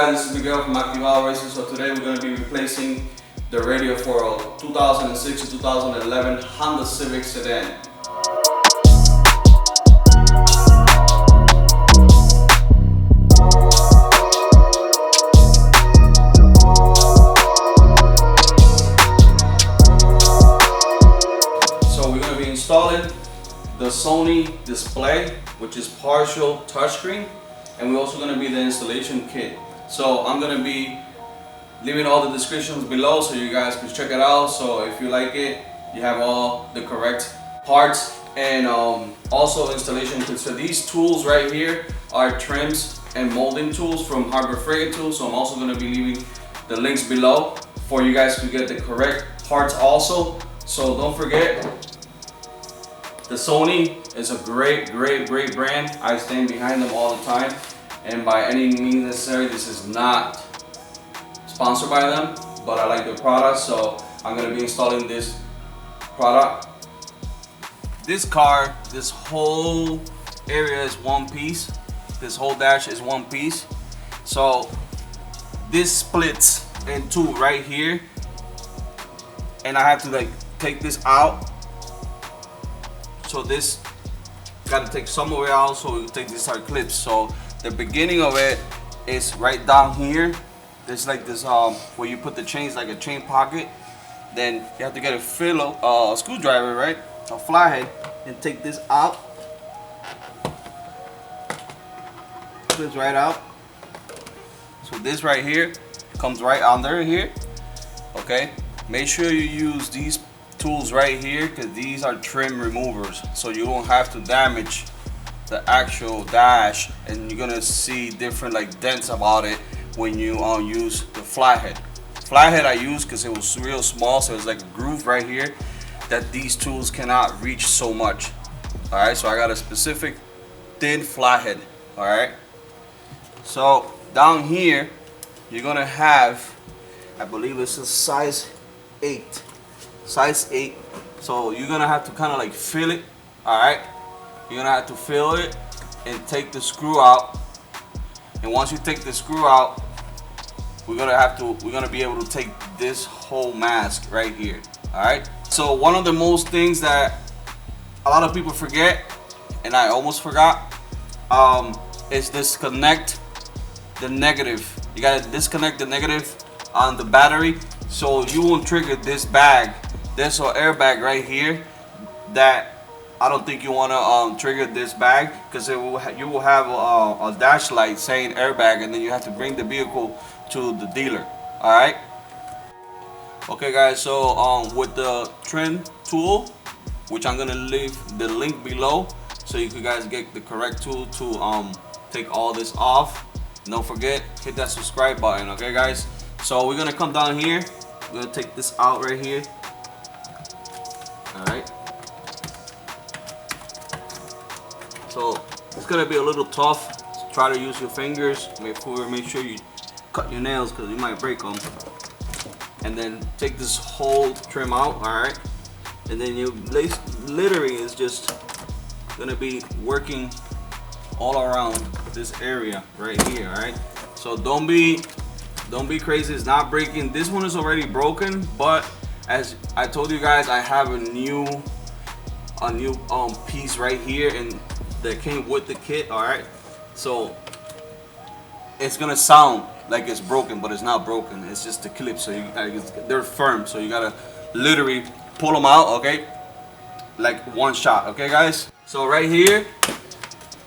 guys? This is Miguel from Actival Racing. So today we're going to be replacing the radio for a 2006 to 2011 Honda Civic sedan. So we're going to be installing the Sony Display, which is partial touchscreen, and we're also going to be the installation kit. So I'm going to be leaving all the descriptions below so you guys can check it out. So if you like it, you have all the correct parts and also installation kit. So these tools right here are trims and molding tools from Harbor Freight Tools. So I'm also going to be leaving the links below for you guys to get the correct parts also. So don't forget, the Sony is a great brand. I stand behind them all the time, and by any means necessary, this is not sponsored by them, but I like their product, so I'm going to be installing this product. This car, this whole area is one piece. This whole dash is one piece. So this splits in two right here, and I have to like take this out. So this got to take some of it out, so we take these clips. So the beginning of it is right down here. There's like this where you put the chains, like a chain pocket. Then you have to get a screwdriver, right, a flathead, and take this out. Clips right out. So this right here comes right under here. Okay, make sure you use these tools right here, because these are trim removers, so you don't have to damage the actual dash, and you're gonna see different like dents about it when you use the flathead. Flathead I use because it was real small, so it's like a groove right here that these tools cannot reach so much. All right, so I got a specific thin flathead. All right, so down here you're gonna have, I believe it's a size 8. Size 8. So you're gonna have to kind of like feel it. All right, you're gonna have to feel it and take the screw out. And once you take the screw out, we're gonna be able to take this whole mask right here. All right, so one of the most things that a lot of people forget, and I almost forgot, is disconnect the negative. You gotta disconnect the negative on the battery, so you won't trigger this bag. There's an airbag right here that I don't think you want to trigger this bag, because you will have a dash light saying airbag, and then you have to bring the vehicle to the dealer. All right. Okay, guys. So with the trim tool, which I'm gonna leave the link below, so you guys get the correct tool to take all this off. Don't forget, hit that subscribe button. Okay, guys. So we're gonna come down here. We're gonna take this out right here. All right. So it's gonna be a little tough. So try to use your fingers. Make sure you cut your nails, because you might break them. And then take this whole trim out. All right. And then you literally is just gonna be working all around this area right here. All right. So don't be crazy. It's not breaking. This one is already broken, but as I told you guys, I have a new piece right here, and that came with the kit. All right, so it's gonna sound like it's broken, but it's not broken. It's just the clips, so they're firm. So you gotta literally pull them out, okay, like one shot. Okay, guys. So right here,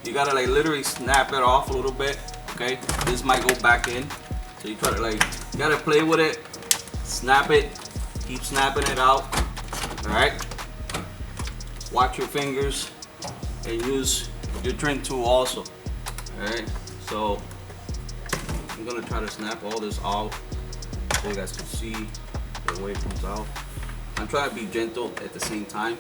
you gotta like literally snap it off a little bit. Okay, this might go back in. So you try to like, you gotta play with it, snap it, keep snapping it out. All right. Watch your fingers and use your trim tool also. All right. So I'm gonna try to snap all this out so you guys can see the way it comes out. I'm trying to be gentle at the same time.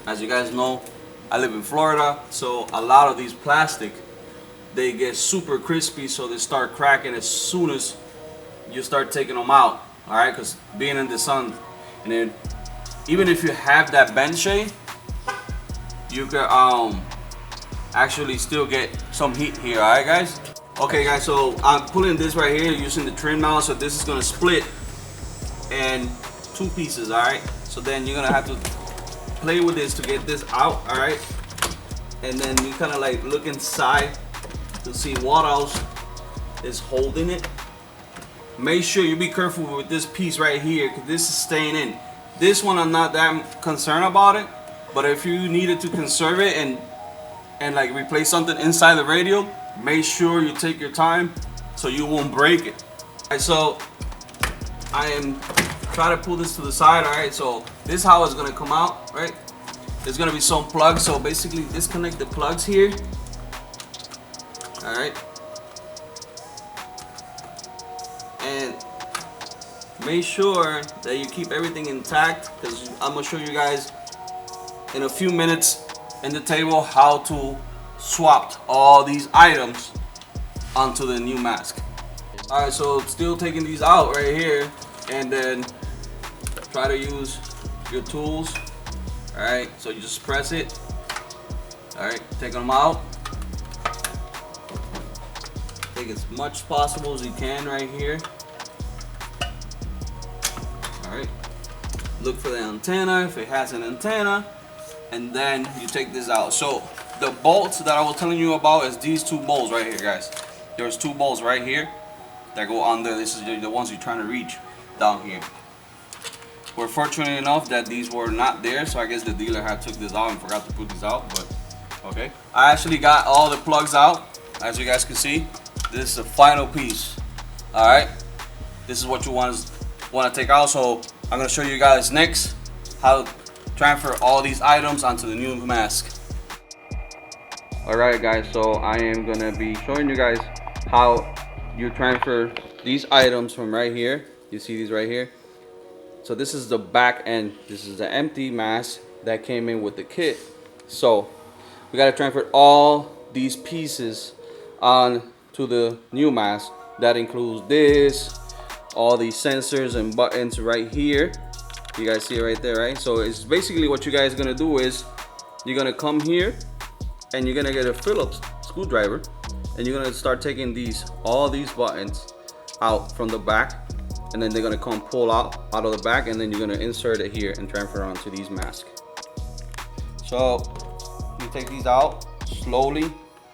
As you guys know, I live in Florida, so a lot of these plastic, they get super crispy, so they start cracking as soon as you start taking them out. All right, because being in the sun, and then even if you have that bend shade, you can actually still get some heat here. All right, guys. Okay guys, so I'm pulling this right here using the trim mount, so this is gonna split in 2 pieces, alright? So then you're gonna have to play with this to get this out, alright? And then you kinda like look inside to see what else is holding it. Make sure you be careful with this piece right here, because this is staying in. This one I'm not that concerned about it, but if you needed to conserve it and like replace something inside the radio, make sure you take your time so you won't break it. Alright, so I am trying to pull this to the side. Alright, so this is how it's gonna come out, right? There's gonna be some plugs, so basically disconnect the plugs here. Alright. And make sure that you keep everything intact, because I'm gonna show you guys in a few minutes in the table how to swap all these items onto the new mask. Alright, so still taking these out right here, and then try to use your tools. Alright, so you just press it. Alright, take them out. Take as much as possible as you can right here. Alright, look for the antenna if it has an antenna, and then you take this out. So the bolts that I was telling you about is these 2 bolts right here, guys. There's 2 bolts right here that go under. This is the ones you're trying to reach down here. We're fortunate enough that these were not there, so I guess the dealer had took this out and forgot to put these out, but okay. I actually got all the plugs out, as you guys can see. This is the final piece. Alright, this is what you want to take out. So I'm going to show you guys next how to transfer all these items onto the new mask. Alright guys, so I am going to be showing you guys how you transfer these items from right here. You see these right here? So this is the back end. This is the empty mask that came in with the kit. So we got to transfer all these pieces on to the new mask. That includes this, all these sensors and buttons right here. You guys see it right there, right? So it's basically what you guys are gonna do is you're gonna come here and you're gonna get a Phillips screwdriver, and you're gonna start taking all these buttons out from the back, and then they're gonna come pull out of the back, and then you're gonna insert it here and transfer onto these masks. So you take these out slowly.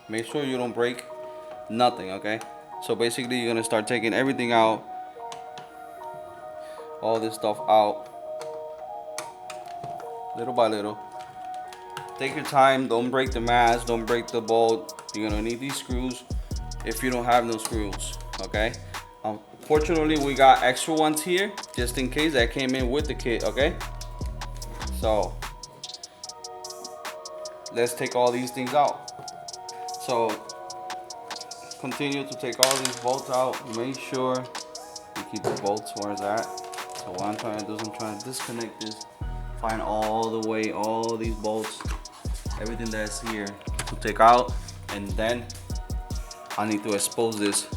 Make sure you don't break nothing, okay? So basically you're gonna start taking everything out, all this stuff out, little by little. Take your time, don't break the mask, don't break the bolt. You're gonna need these screws if you don't have no screws, okay? Fortunately we got extra ones here just in case, that came in with the kit, okay? So let's take all these things out. So continue to take all these bolts out. Make sure you keep the bolts where it's at. So what I'm trying to do is I'm trying to disconnect this, find all these bolts, everything that's here to take out, and then I need to expose this.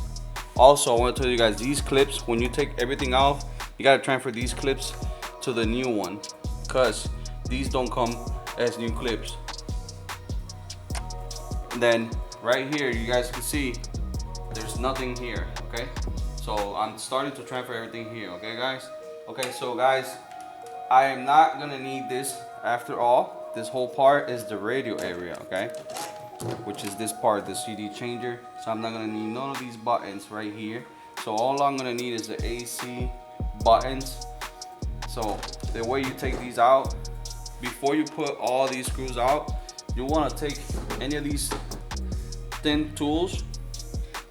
Also, I want to tell you guys, these clips, when you take everything off, you got to transfer these clips to the new one, because these don't come as new clips. And then right here, you guys can see there's nothing here, okay? So I'm starting to transfer everything here, okay guys? Okay, so guys, I am not gonna need this after all. This whole part is the radio area, okay? Which is this part, the CD changer. So I'm not gonna need none of these buttons right here. So all I'm gonna need is the AC buttons. So the way you take these out, before you put all these screws out, you wanna take any of these thin tools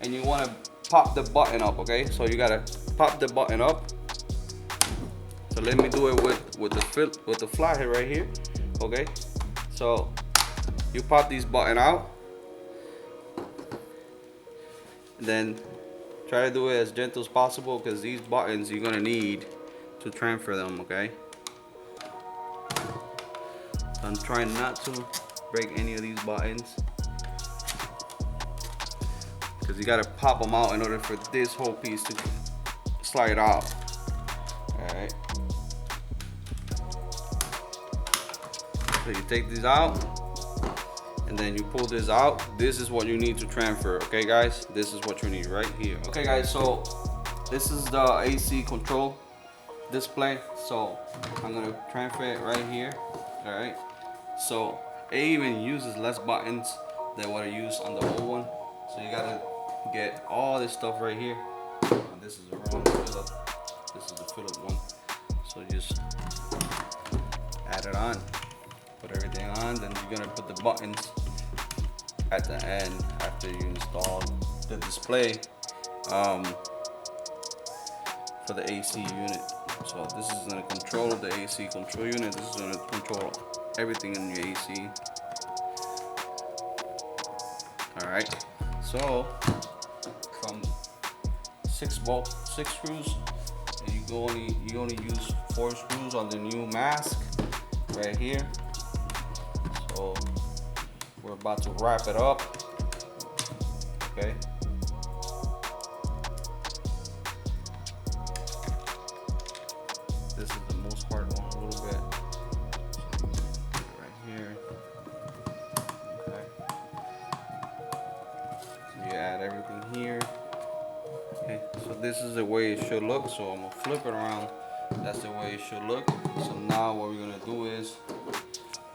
and you wanna pop the button up, okay? So you gotta pop the button up. So let me do it with the flathead right here, okay? So you pop these button out, then try to do it as gentle as possible, because these buttons you're gonna need to transfer them, okay? So I'm trying not to break any of these buttons, because you gotta pop them out in order for this whole piece to slide out. All right. So you take these out, and then you pull this out. This is what you need to transfer, okay guys? This is what you need right here. Okay guys, so this is the AC control display. So I'm gonna transfer it right here. All right, so it even uses less buttons than what I used on the old one. So you gotta get all this stuff right here. This is the wrong Philip. This is the Philip one. So just add it on, put everything on, then you're gonna put the buttons at the end after you install the display for the AC unit. So this is gonna control the AC control unit. This is gonna control everything in your AC. All right. So from 6 screws, and you only use 4 screws on the new mask right here. So we're about to wrap it up. Okay. This is the most hard one a little bit. So right here. Okay. So you add everything here. Okay. So this is the way it should look. So I'm gonna flip it around. That's the way it should look. So now what we're gonna do is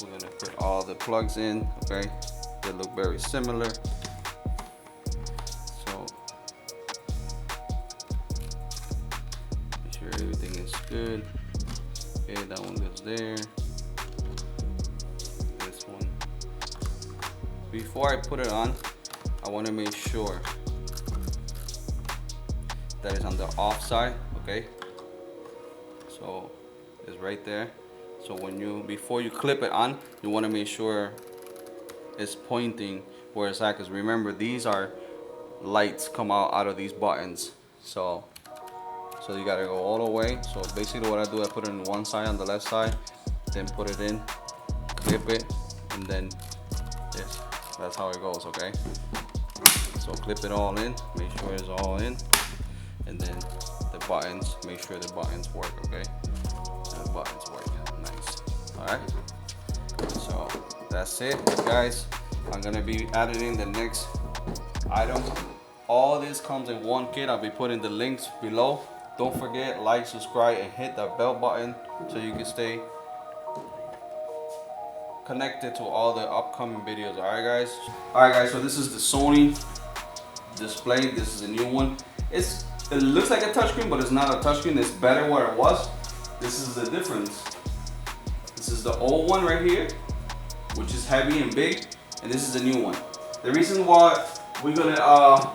we're gonna put all the plugs in. Okay. They look very similar. So make sure everything is good. Okay, that one goes there. This one. Before I put it on, I want to make sure that it's on the off side. Okay. So it's right there. So before you clip it on, you want to make sure it's pointing where it's at, because remember, these are lights come out of these buttons. So you gotta go all the way. So basically what I do, I put it on one side, on the left side, then put it in, clip it, and then this. That's how it goes, okay? So clip it all in, make sure it's all in, and then the buttons, make sure the buttons work, okay? And the buttons work, nice. All right, so that's it, guys. I'm gonna be editing the next item. All this comes in one kit. I'll be putting the links below. Don't forget, like, subscribe, and hit that bell button so you can stay connected to all the upcoming videos. Alright guys, so this is the Sony Display. This is a new one. It looks like a touchscreen, but it's not a touchscreen. It's better where it was. This is the difference. This is the old one right here, which is heavy and big, and this is the new one. The reason why we're gonna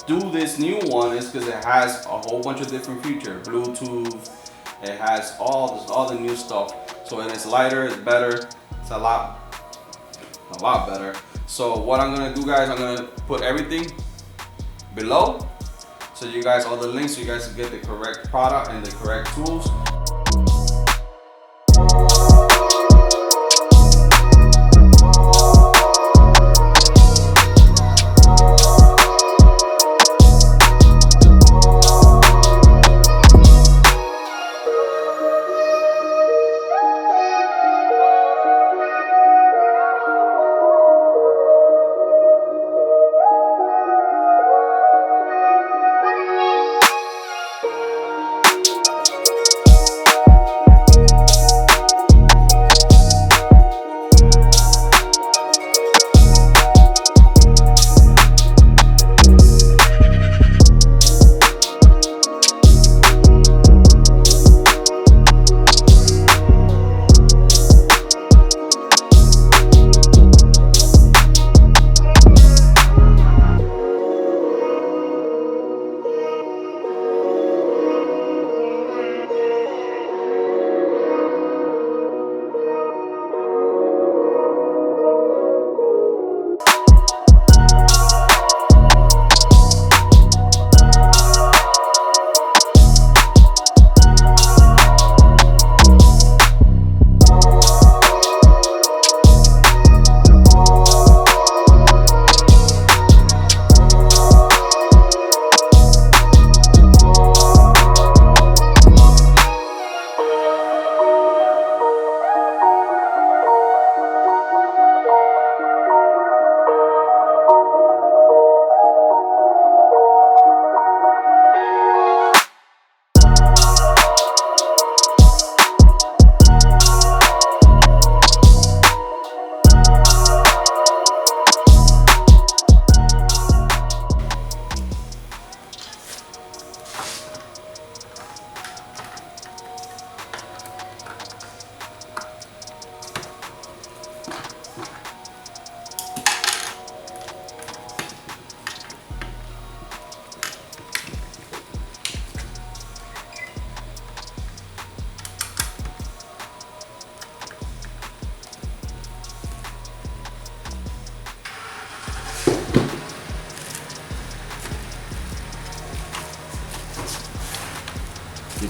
do this new one is because it has a whole bunch of different features. Bluetooth, it has all the new stuff. So it is lighter, it's better, it's a lot better. So what I'm gonna do, guys, I'm gonna put everything below, so you guys, all the links, so you guys can get the correct product and the correct tools.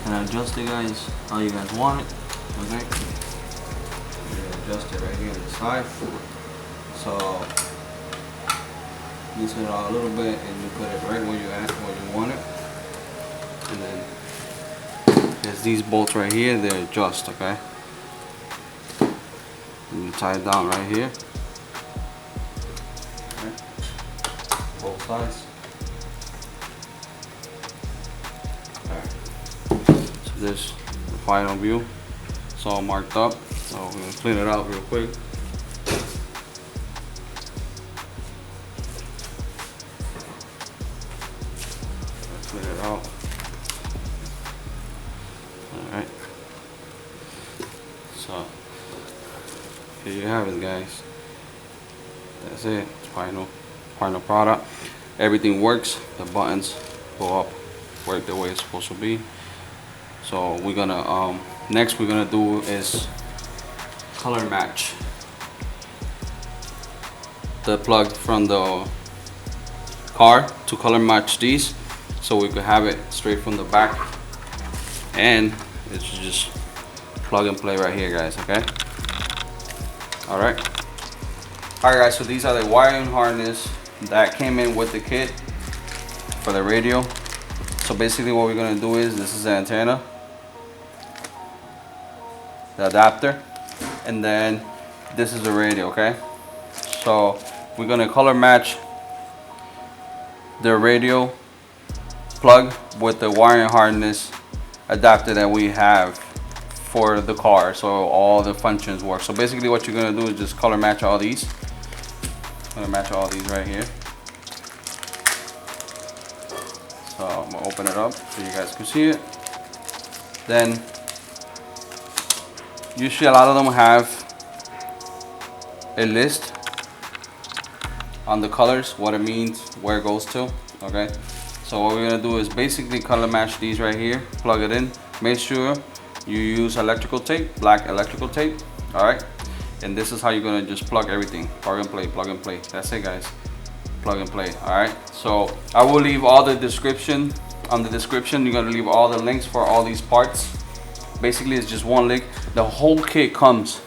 and adjust it, guys, how you guys want it. Okay, you adjust it right here on the side. So loosen it out a little bit, and you put it right where you want it. And then there's these bolts right here. They adjust. Okay, and you tie it down right here. Okay. Both sides. This the final view. It's all marked up, so we're gonna clean it out real quick. Clean it out. Alright. So here you have it, guys. That's it. It's final product. Everything works. The buttons go up, work the way it's supposed to be. So we're gonna next we're gonna do is color match the plug from the car to color match these, so we could have it straight from the back, and it's just plug and play right here, guys. Okay. All right, guys. So these are the wiring harness that came in with the kit for the radio. So basically, what we're gonna do is, this is the antenna, the adapter, and then this is the radio. Okay, so we're gonna color match the radio plug with the wiring harness adapter that we have for the car, so all the functions work. So basically what you're gonna do is just color match all these. Color match all these right here. So I'm gonna open it up so you guys can see it. Then usually a lot of them have a list on the colors, what it means, where it goes to. Okay, so what we're gonna do is basically color match these right here, plug it in. Make sure you use electrical tape, black electrical tape. All right, and this is how you're gonna just plug everything, plug and play, plug and play. That's it, guys, plug and play. All right, so I will leave all the description on the description. You're gonna leave all the links for all these parts. Basically it's just one link. The whole kit comes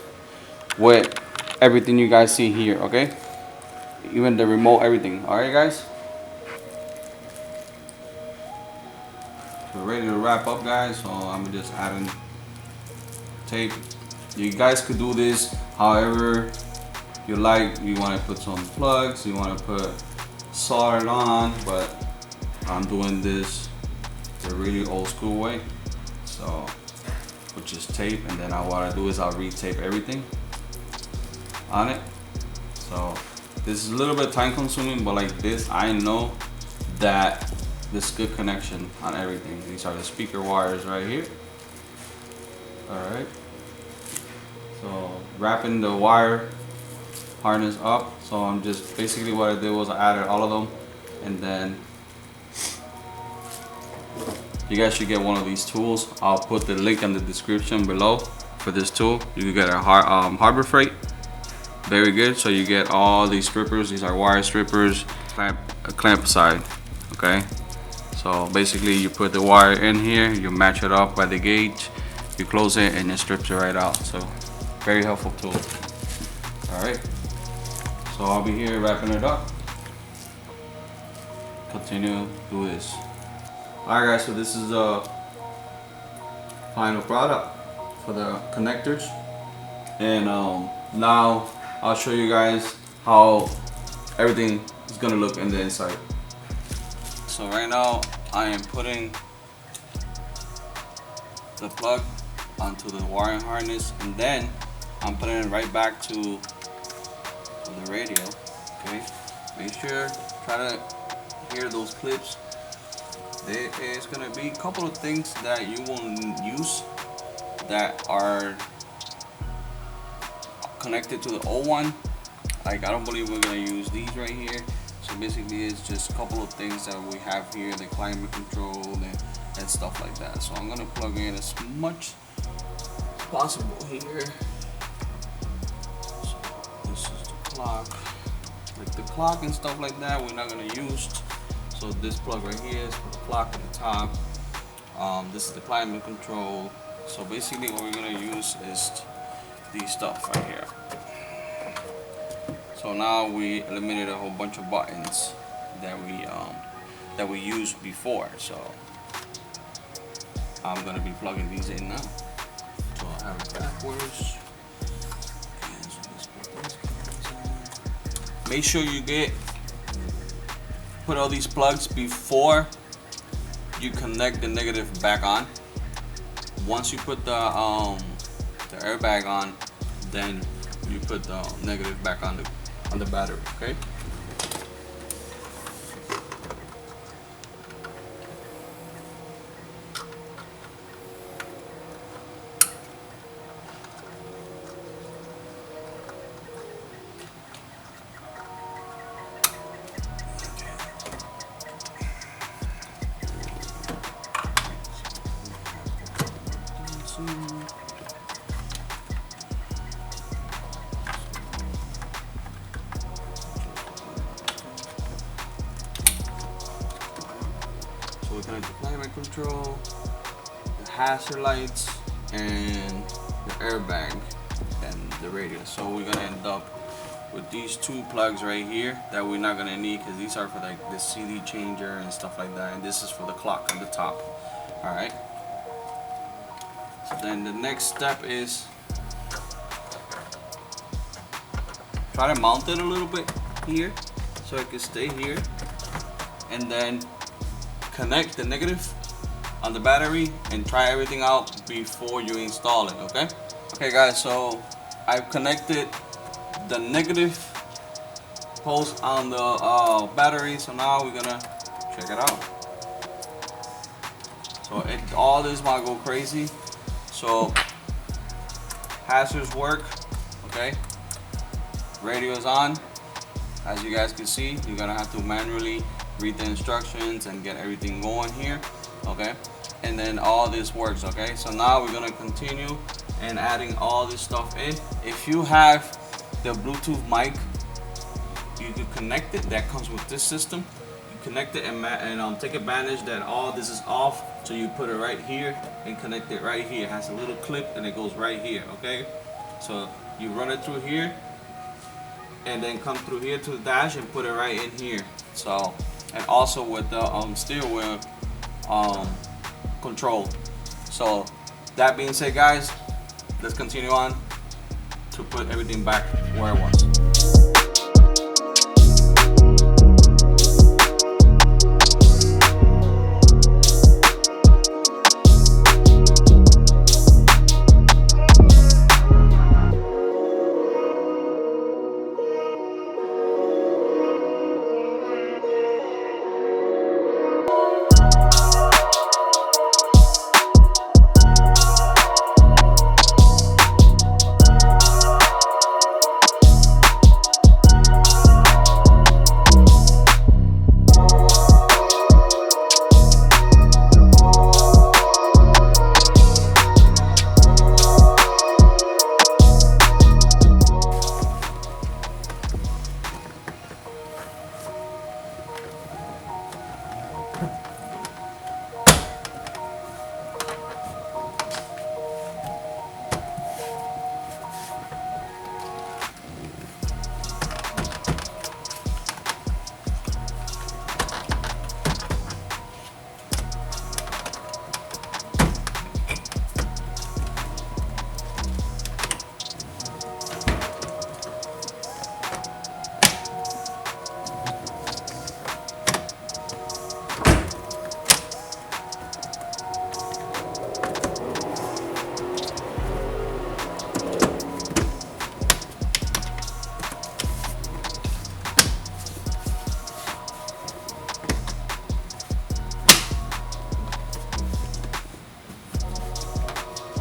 with everything you guys see here. Okay, even the remote, everything. All right, guys, we're ready to wrap up, guys. So I'm just adding tape. You guys could do this however you like. You want to put some plugs, you want to put solder on, but I'm doing this the really old school way. So with just tape, and then what I do is I'll re-tape everything on it. So this is a little bit time consuming, but like this, I know that this is good connection on everything. These are the speaker wires right here. All right, so wrapping the wire harness up. So I'm just basically, what I did was I added all of them, and then you guys should get one of these tools. I'll put the link in the description below for this tool. You can get a Harbor Freight. Very good. So you get all these strippers. These are wire strippers, a clamp side. Okay, so basically you put the wire in here, you match it up by the gauge, you close it, and it strips it right out. So very helpful tool. All right, so I'll be here wrapping it up. Continue, do this. Alright, guys, so this is the final product for the connectors, and now I'll show you guys how everything is gonna look in the inside. So right now I am putting the plug onto the wiring harness, and then I'm putting it right back to the radio. Okay, make sure, try to hear those clips. There is going to be a couple of things that you will use that are connected to the old one. Like, I don't believe we're going to use these right here. So basically it's just a couple of things that we have here, the climate control and stuff like that. So I'm going to plug in as much as possible here. So this is the clock. Like the clock and stuff like that we're not going to use. So this plug right here is for the clock at the top. This is the climate control. So basically what we're gonna use is these stuff right here. So now we eliminated a whole bunch of buttons that we used before. So I'm gonna be plugging these in now. So I have it backwards. Make sure you put all these plugs before you connect the negative back on. Once you put the airbag on, then you put the negative back on the battery. Okay. So we connect the climate control, the hazard lights, and the airbag and the radio. So we're gonna end up with these two plugs right here that we're not gonna need because these are for like the CD changer and stuff like that, and this is for the clock on the top. All right. So then the next step is try to mount it a little bit here so it can stay here, and then connect the negative on the battery and try everything out before you install it. Okay guys, so I've connected the negative post on the battery, so now we're gonna check it out. So all this might go crazy. So hazards work, okay? Radio is on. As you guys can see, you're gonna have to manually read the instructions and get everything going here, okay? And then all this works, okay? So now we're gonna continue and adding all this stuff in. If you have the Bluetooth mic, you can connect it. That comes with this system. You connect it and take advantage that all this is off. So you put it right here and connect it right here. It has a little clip and it goes right here, okay? So you run it through here and then come through here to the dash and put it right in here. So, and also with the steering wheel control. So that being said, guys, let's continue on to put everything back where it was.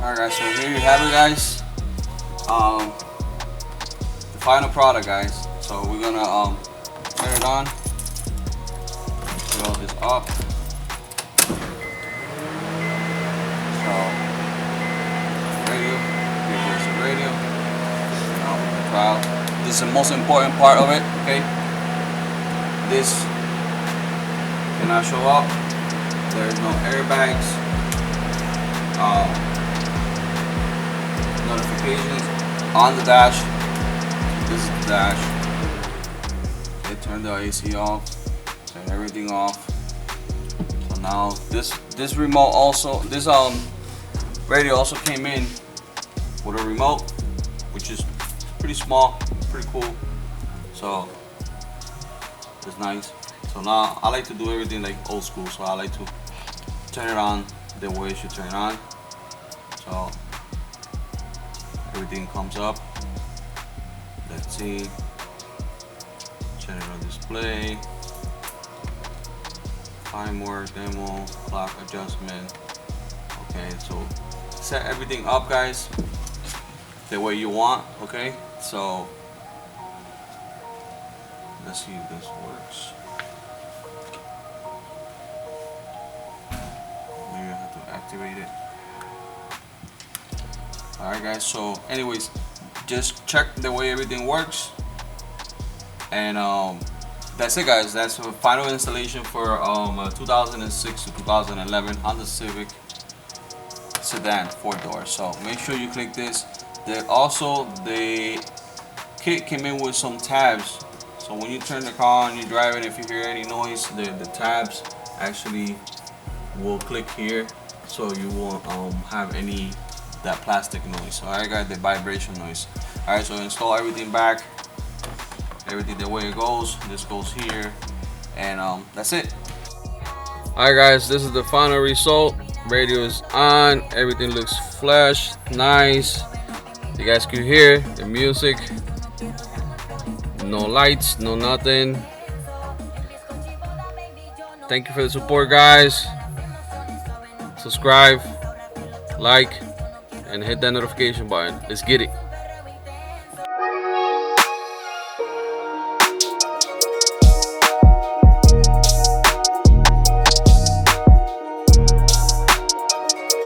Alright guys, so here you have it, guys. The final product, guys. So we're gonna turn it on, put all this up. So radio, here's the radio. Trial. This is the most important part of it, okay? This cannot show up. There's no airbags. notifications on the dash. This is the dash. Okay, turn the AC off, turn everything off. So now this remote also, this radio also came in with a remote, which is pretty small, pretty cool. So it's nice. So now I like to do everything like old school. So I like to turn it on the way it should turn on. So everything comes up. Let's see. General display. Time work, demo, clock adjustment. Okay, so set everything up, guys, the way you want. Okay, so let's see if this works. Maybe I have to activate it. Alright guys, so anyways, just check the way everything works. And that's it guys, that's the final installation for 2006 to 2011 Honda Civic sedan 4-door. So make sure you click this. The kit came in with some tabs. So when you turn the car on, you're driving, if you hear any noise, the tabs actually will click here, so you won't have that plastic noise. Alright guys, the vibration noise. Alright, so install everything back, everything the way it goes. This goes here, and that's it. Alright guys, this is the final result. Radio is on, everything looks flush, nice. You guys could hear the music. No lights, no nothing. Thank you for the support guys. Subscribe, like, and hit that notification button. Let's get it.